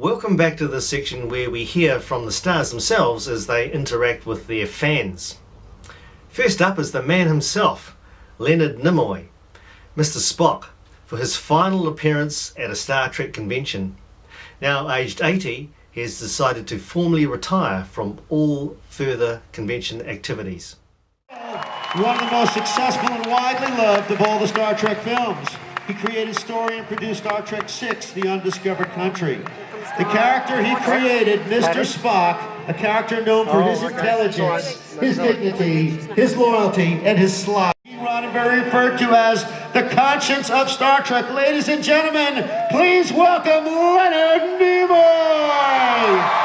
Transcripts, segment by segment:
Welcome back to this section where we hear from the stars themselves as they interact with their fans. First up is the man himself, Leonard Nimoy, Mr. Spock, for his final appearance at a Star Trek convention. Now aged 80, he has decided to formally retire from all further convention activities. One of the most successful and widely loved of all the Star Trek films. He created, story, and produced Star Trek VI, The Undiscovered Country. The character he created, Mr. Spock, a character known for his intelligence, his dignity, his loyalty, and his slide. Roddenberry referred to as the conscience of Star Trek. Ladies and gentlemen, please welcome Leonard Nimoy!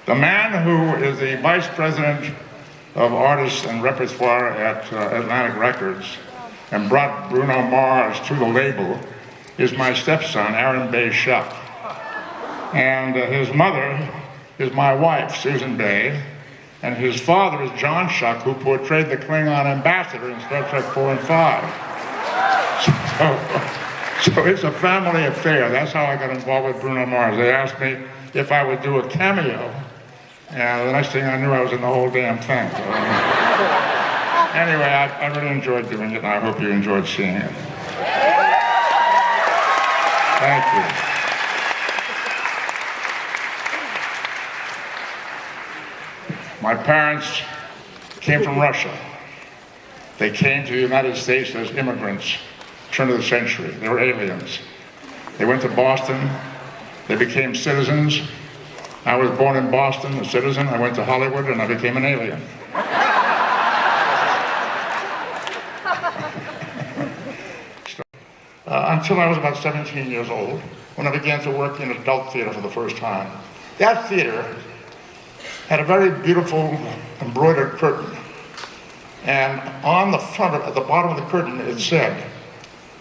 The man who is the Vice President of Artists and Repertoire at Atlantic Records and brought Bruno Mars to the label is my stepson, Aaron Bay Shuck. And his mother is my wife, Susan Bay, and his father is John Shuck, who portrayed the Klingon ambassador in Star Trek 4 and 5. So it's a family affair. That's how I got involved with Bruno Mars. They asked me if I would do a cameo. And the next thing I knew, I was in the whole damn thing. So, anyway, I really enjoyed doing it, and I hope you enjoyed seeing it. Thank you. My parents came from Russia. They came to the United States as immigrants, turn of the century. They were aliens. They went to Boston. They became citizens. I was born in Boston, a citizen. I went to Hollywood, and I became an alien. Until I was about 17 years old, when I began to work in adult theater for the first time. That theater had a very beautiful embroidered curtain. And on the front, at the bottom of the curtain, it said,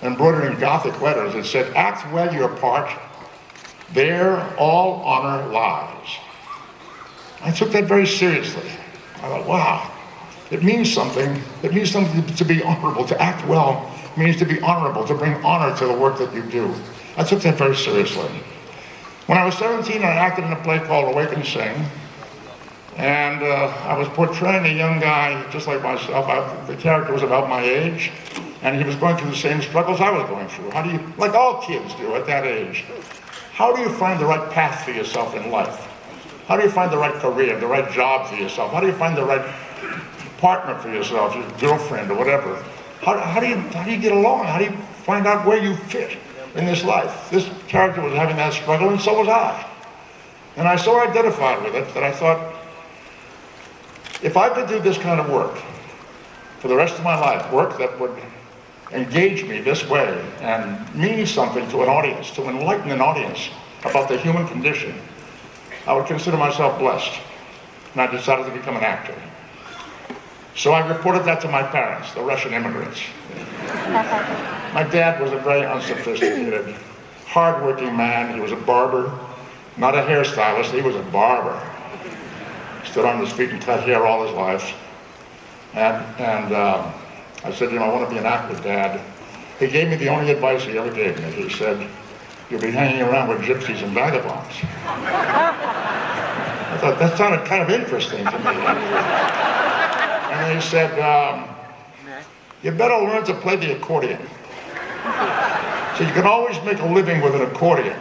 embroidered in Gothic letters, it said, "Act well your part. There all honor lies." I took that very seriously. I thought, wow, it means something. It means something to be honorable. To act well means to be honorable, to bring honor to the work that you do. I took that very seriously. When I was 17, I acted in a play called Awake and Sing. And I was portraying a young guy just like myself. The character was about my age, and he was going through the same struggles I was going through. How do you, like all kids do at that age, how do you find the right path for yourself in life? How do you find the right career, the right job for yourself? How do you find the right partner for yourself, your girlfriend or whatever? How do you get along? How do you find out where you fit in this life? This character was having that struggle, and so was I. And I so identified with it that I thought, if I could do this kind of work for the rest of my life, work that would engage me this way and mean something to an audience, to enlighten an audience about the human condition, I would consider myself blessed. And I decided to become an actor. So I reported that to my parents, the Russian immigrants. My dad was a very unsophisticated, hard-working man. He was a barber, not a hairstylist, he was a barber. Stood on his feet and cut hair all his life. And I said, I want to be an actor, Dad. He gave me the only advice he ever gave me. He said, "You'll be hanging around with gypsies and vagabonds." I thought that sounded kind of interesting to me. And then he said, "You better learn to play the accordion. So you can always make a living with an accordion."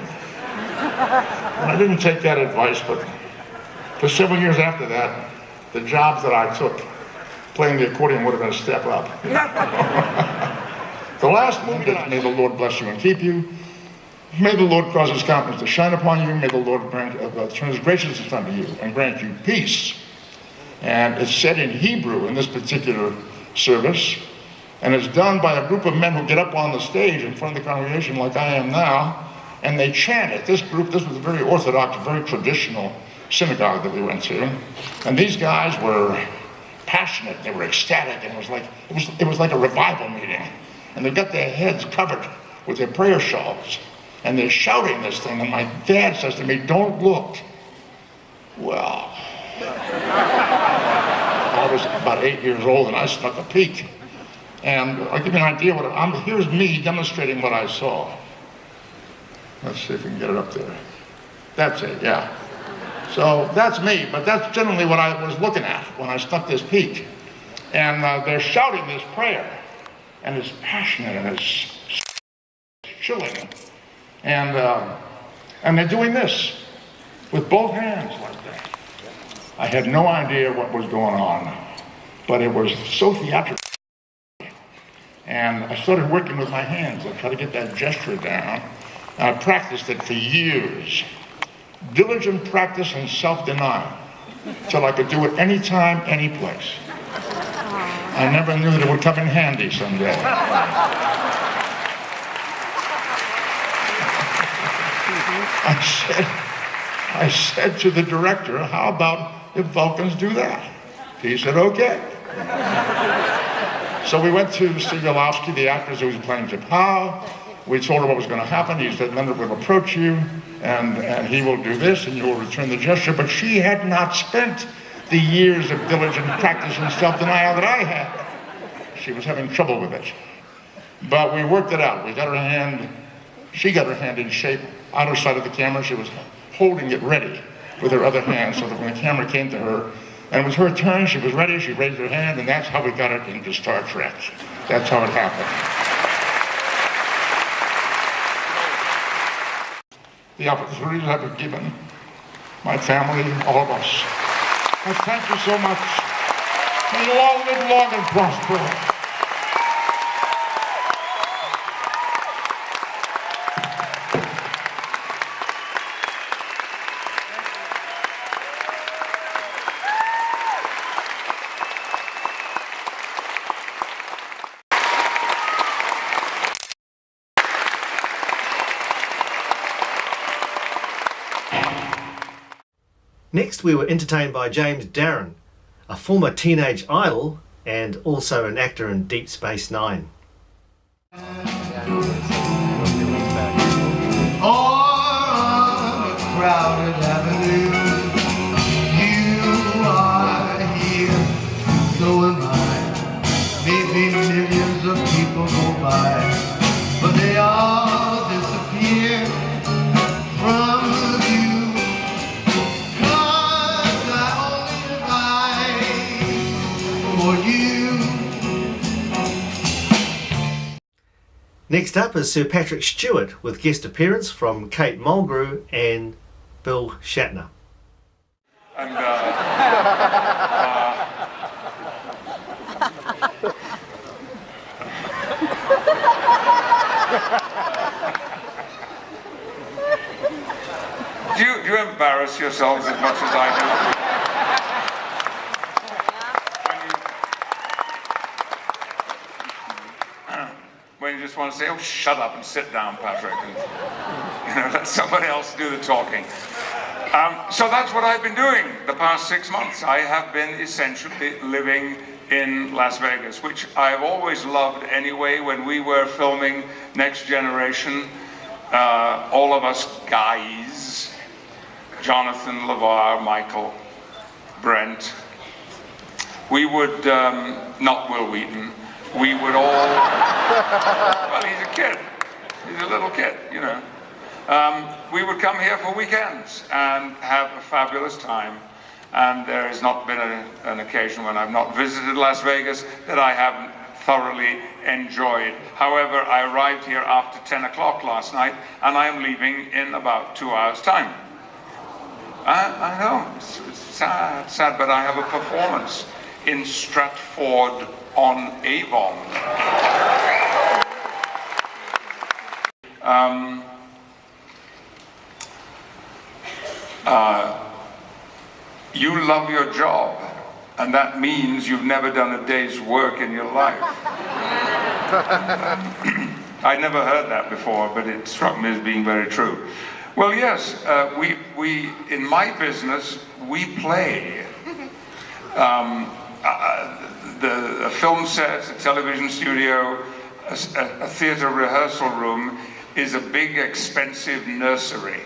And I didn't take that advice, but for several years after that, the jobs that I took playing the accordion would have been a step up. The last movie that "May the Lord bless you and keep you. May the Lord cause his countenance to shine upon you. May the Lord turn his graciousness unto you and grant you peace." And it's said in Hebrew in this particular service, and it's done by a group of men who get up on the stage in front of the congregation like I am now, and they chanted. This group, this was a very orthodox, very traditional synagogue that we went to, and these guys were passionate, they were ecstatic, and it was like a revival meeting. And they got their heads covered with their prayer shawls, and they're shouting this thing, and my dad says to me, "Don't look." Well, I was about 8 years old, and I snuck a peek. And I'll give you an idea here's me demonstrating what I saw. Let's see if we can get it up there. That's it, yeah. So that's me, but that's generally what I was looking at when I snuck this peek. And they're shouting this prayer, and it's passionate, and it's chilling. And they're doing this with both hands like that. I had no idea what was going on, but it was so theatrical. And I started working with my hands. I tried to get that gesture down. I practiced it for years. Diligent practice and self-denial, till I could do it anytime, any place. I never knew that it would come in handy someday. I said to the director, "How about if Vulcans do that?" He said, "Okay." So we went to see Yolowski, the actor who was playing T'Pau. We told her what was going to happen. He said, "Leonard will approach you, and he will do this, and you will return the gesture." But she had not spent the years of diligent practice and self-denial that I had. She was having trouble with it. But we worked it out. We got her hand, she got her hand in shape. Out of sight of the camera, she was holding it ready with her other hand, so that when the camera came to her, and it was her turn, she was ready, she raised her hand, and that's how we got it into Star Trek. That's how it happened. The opportunities I've been given, my family, all of us. I thank you so much. May you all live long and prosper. Next, we were entertained by James Darren, a former teenage idol and also an actor in Deep Space Nine. Or on a crowded avenue, you are here, so am I. Maybe millions of people go by, but they all disappear from view. 'Cause I only die for you. Next up is Sir Patrick Stewart with guest appearance from Kate Mulgrew and Bill Shatner. And do you embarrass yourselves as much as I do? When you just want to say, "Oh, shut up and sit down, Patrick," and let somebody else do the talking. So that's what I've been doing the past 6 months. I have been essentially living in Las Vegas, which I've always loved anyway. When we were filming Next Generation, all of us guys, Jonathan, LeVar, Michael, Brent, we would, not Will Wheaton, we would all, well, he's a kid, he's a little kid, you know. We would come here for weekends and have a fabulous time. And there has not been an occasion when I've not visited Las Vegas that I haven't thoroughly enjoyed. However, I arrived here after 10 o'clock last night, and I am leaving in about 2 hours' time. I know, it's sad, but I have a performance in Stratford on Avon. You love your job, and that means you've never done a day's work in your life. I'd never heard that before, but it struck me as being very true. Well, yes, we in my business, we play. A film set, a television studio, a theater rehearsal room is a big, expensive nursery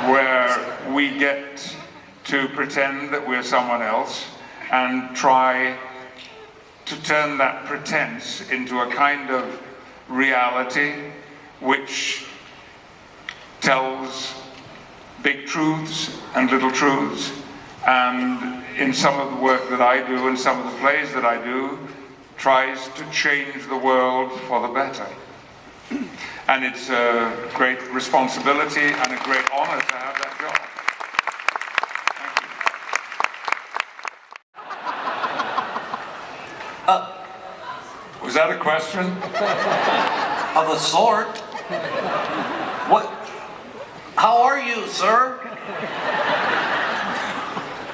where we get to pretend that we're someone else and try to turn that pretense into a kind of reality which tells big truths and little truths. And in some of the work that I do and some of the plays that I do, tries to change the world for the better. And it's a great responsibility and a great honor to have that job. Thank you. Was that a question? Of a sort. What? How are you, sir?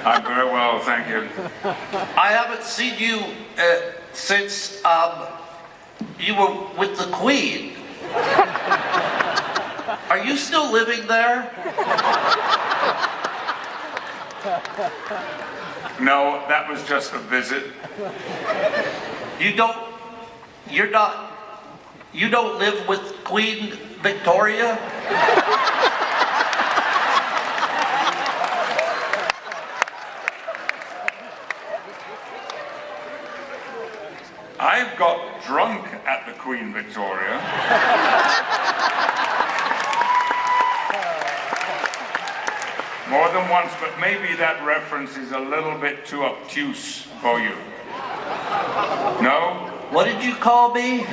I'm very well, thank you. I haven't seen you since you were with the Queen. Are you still living there? No, that was just a visit. You don't live with Queen Victoria? I've got drunk at the Queen Victoria. More than once, but maybe that reference is a little bit too obtuse for you. No? What did you call me?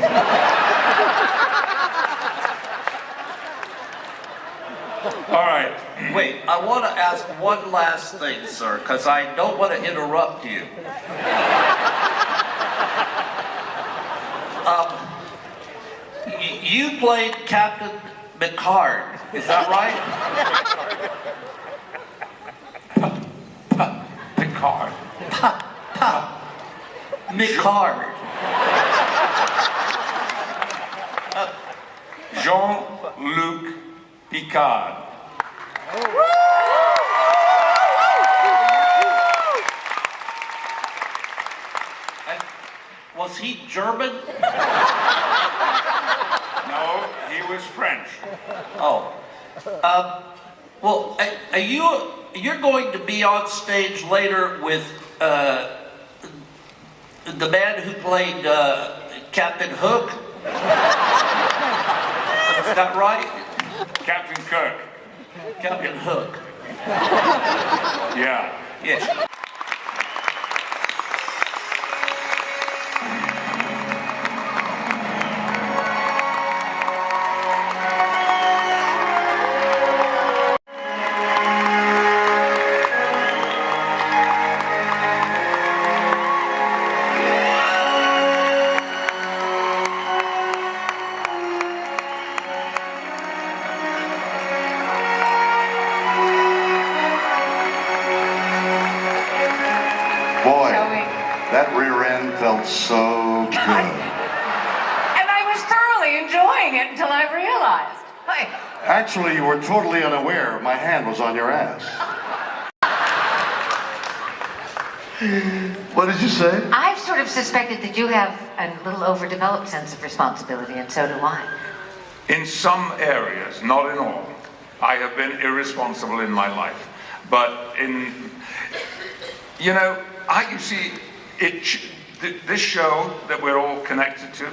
All right. Wait, I want to ask one last thing, sir, because I don't want to interrupt you. You played Captain Picard, is that right? Picard. Picard. Jean-Luc Picard. Was he German? No, he was French. Oh. Well, you're going to be on stage later with the man who played Captain Hook. Is that right? Captain Kirk. Captain Hook. Yeah. Yes. Boy, that rear end felt so good. And I was thoroughly enjoying it until I realized. Hey, Actually, you were totally unaware my hand was on your ass. What did you say? I've sort of suspected that you have a little overdeveloped sense of responsibility, and so do I. In some areas, not in all, I have been irresponsible in my life. But you see, this show that we're all connected to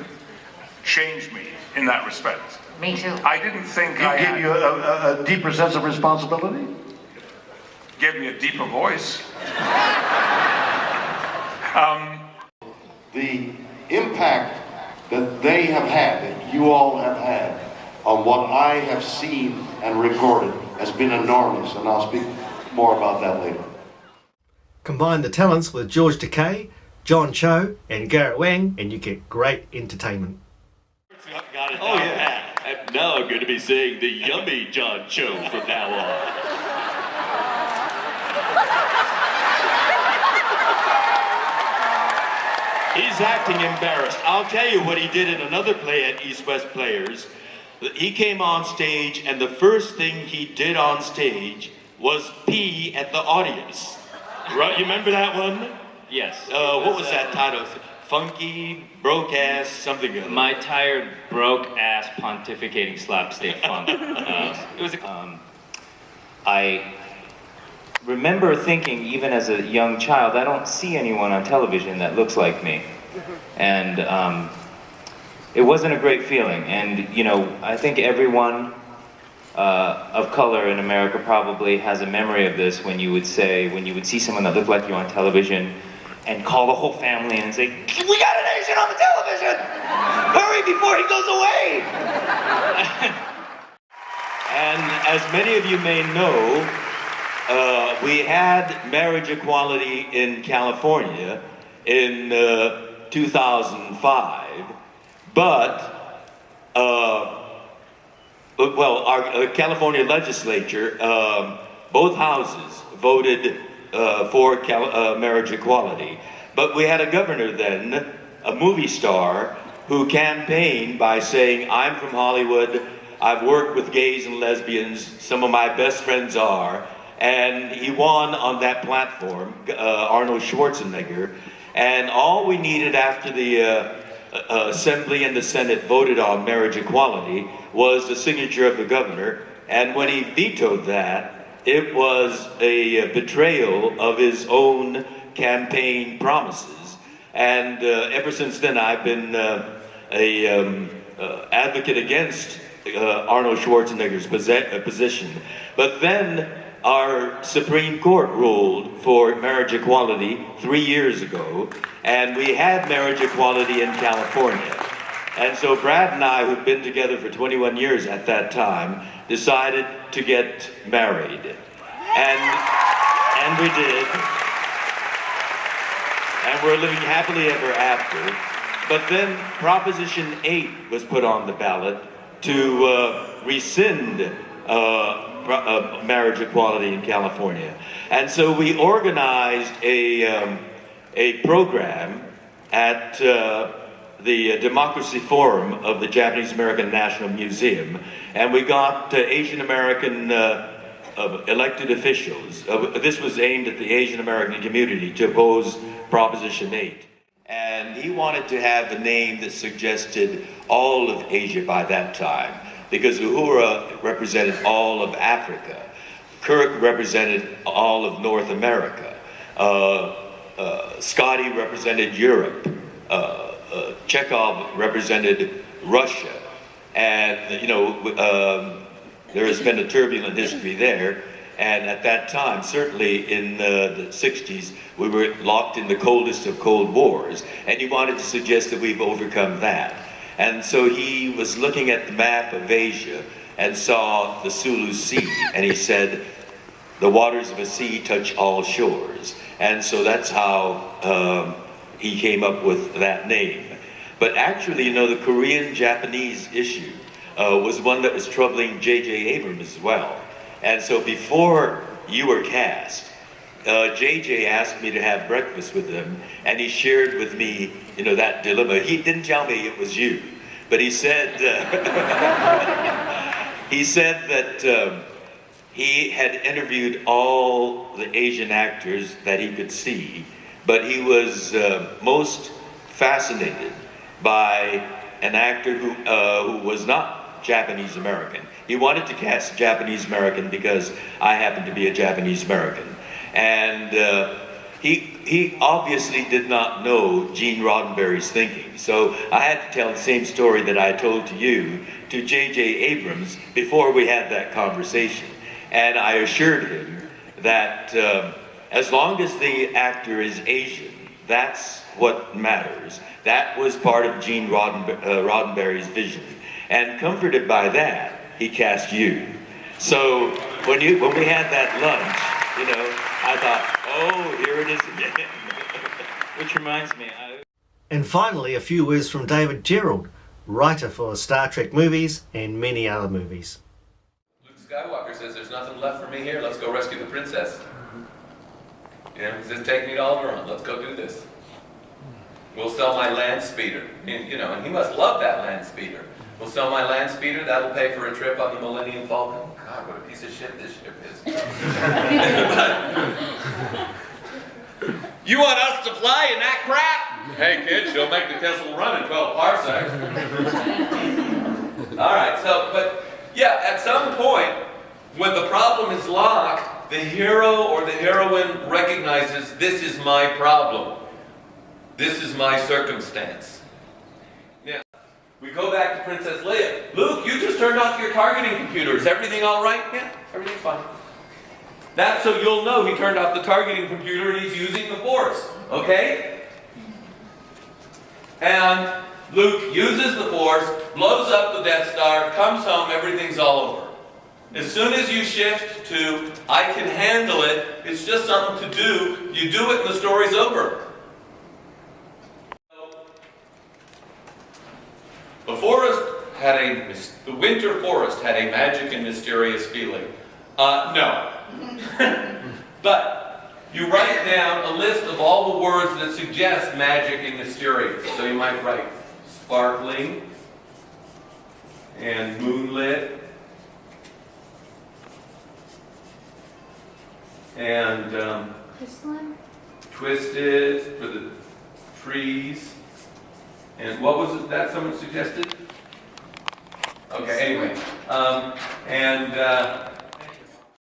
changed me in that respect. Me too. I didn't think It gave you a deeper sense of responsibility? Gave me a deeper voice. The impact that they have had, that you all have had, on what I have seen and recorded has been enormous, and I'll speak more about that later. Combine the talents with George Takei, John Cho, and Garrett Wang, and you get great entertainment. Oh yeah. And now I'm going to be saying the yummy John Cho from now on. He's acting embarrassed. I'll tell you what he did in another play at East West Players. He came on stage, and the first thing he did on stage was pee at the audience. Right? You remember that one? Yes. What was that title? Funky, broke ass, something else. My tired, broke ass pontificating slapstick funk. It was. I remember thinking, even as a young child, I don't see anyone on television that looks like me, and it wasn't a great feeling. And you know, I think everyone of color in America probably has a memory of this when you would see someone that looked like you on television and call the whole family in and say, "We got an Asian on the television! Hurry before he goes away!" And as many of you may know, we had marriage equality in California in 2005, but our California legislature, both houses voted for marriage equality. But we had a governor then, a movie star, who campaigned by saying, "I'm from Hollywood, I've worked with gays and lesbians, some of my best friends are," and he won on that platform, Arnold Schwarzenegger, and all we needed after the Assembly and the Senate voted on marriage equality was the signature of the governor, and when he vetoed that, it was a betrayal of his own campaign promises. And ever since then, I've been an advocate against Arnold Schwarzenegger's position. But then our Supreme Court ruled for marriage equality 3 years ago, and we had marriage equality in California. And so Brad and I, who'd been together for 21 years at that time, decided to get married. And we did. And we're living happily ever after. But then Proposition 8 was put on the ballot to rescind marriage equality in California. And so we organized a program at the Democracy Forum of the Japanese American National Museum, and we got Asian American elected officials. This was aimed at the Asian American community to oppose Proposition 8. And he wanted to have a name that suggested all of Asia by that time, because Uhura represented all of Africa, Kirk represented all of North America, Scotty represented Europe, Chekhov represented Russia, and there has been a turbulent history there. And at that time, certainly in the 60s, we were locked in the coldest of cold wars, and he wanted to suggest that we've overcome that. And so he was looking at the map of Asia and saw the Sulu Sea, and he said, "The waters of a sea touch all shores." And so that's how he came up with that name. But actually, the Korean-Japanese issue was one that was troubling J.J. Abrams as well. And so before you were cast, J.J. asked me to have breakfast with him, and he shared with me, that dilemma. He didn't tell me it was you, but he said, that he had interviewed all the Asian actors that he could see, but he was most fascinated by an actor who was not Japanese American. He wanted to cast Japanese American because I happen to be a Japanese American. And he obviously did not know Gene Roddenberry's thinking. So I had to tell the same story that I told to you, to J.J. Abrams, before we had that conversation. And I assured him that as long as the actor is Asian, that's what matters. That was part of Gene Roddenberry's vision. And comforted by that, he cast you. So when we had that lunch, I thought, oh, here it is again. Which reminds me. And finally, a few words from David Gerrold, writer for Star Trek movies and many other movies. Luke Skywalker says, "There's nothing left for me here. Let's go rescue the princess." He says, "Take me to Alderaan. Let's go do this." We'll sell my land speeder. And he must love that land speeder. We'll sell my land speeder. That'll pay for a trip on the Millennium Falcon. God, what a piece of shit this ship is. You want us to fly in that crap? Hey, kid, she'll make the Kessel run in 12 parsecs. All right, but yeah, at some point, when the problem is locked, the hero or the heroine recognizes, this is my problem. This is my circumstance. Now, we go back to Princess Leia. Luke, you just turned off your targeting computer. Is everything all right? Yeah, everything's fine. That's so you'll know he turned off the targeting computer and he's using the Force. Okay? And Luke uses the Force, blows up the Death Star, comes home, everything's all over. As soon as you shift to, I can handle it, it's just something to do, you do it and the story's over. The winter forest had a magic and mysterious feeling. No. But you write down a list of all the words that suggest magic and mysterious. So you might write sparkling and moonlit and twisted for the trees. And what was it that someone suggested? Okay, anyway. And